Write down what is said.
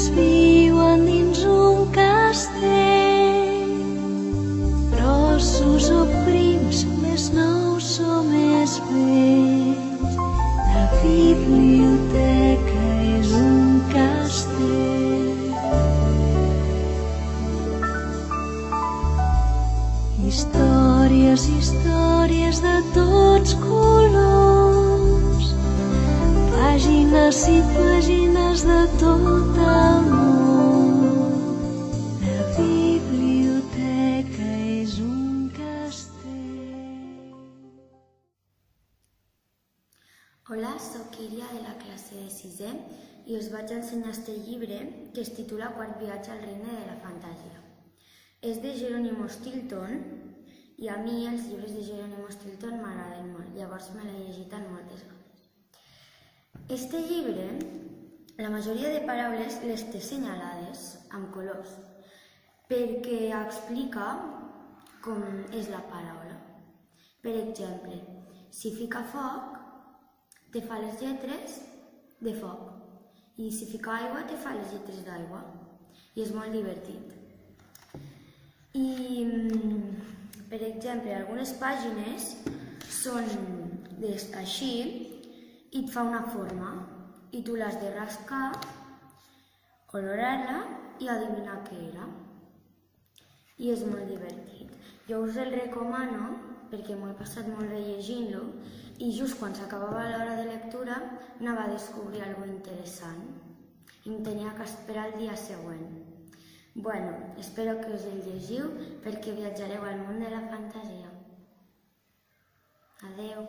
nois viuen dins un castell, grossos o prims, més nous o més vells. La biblioteca és un castell. Històries, històries de tots colors, pàgines i pàgines de tot el món. La biblioteca és un castell. Hola, soc Iria de la classe de 6è i us vaig ensenyar este llibre que es titula Quart viatge al regne de la fantàsia. És de Jerónimo Stilton i a mi els llibres de Jerónimo Stilton m'agraden molt, llavors me l'he llegit en moltes ganes. Este llibre, la majoria de paraules les té senyalades amb colors perquè explica com és la paraula. Per exemple, si fica foc, te fa les lletres de foc i si fica aigua te fa les lletres d'aigua i és molt divertit. I, per exemple, algunes pàgines són així i et fa una forma i tu l'has de rascar, colorar-la i adivinar què era. I és molt divertit. Jo us el recomano perquè m'ho he passat molt bé llegint-lo i just quan s'acabava l'hora de lectura anava a descobrir alguna cosa interessant i em tenia que esperar el dia següent. Bueno, espero que us el llegiu perquè viatjareu al món de la fantasia. Adeu!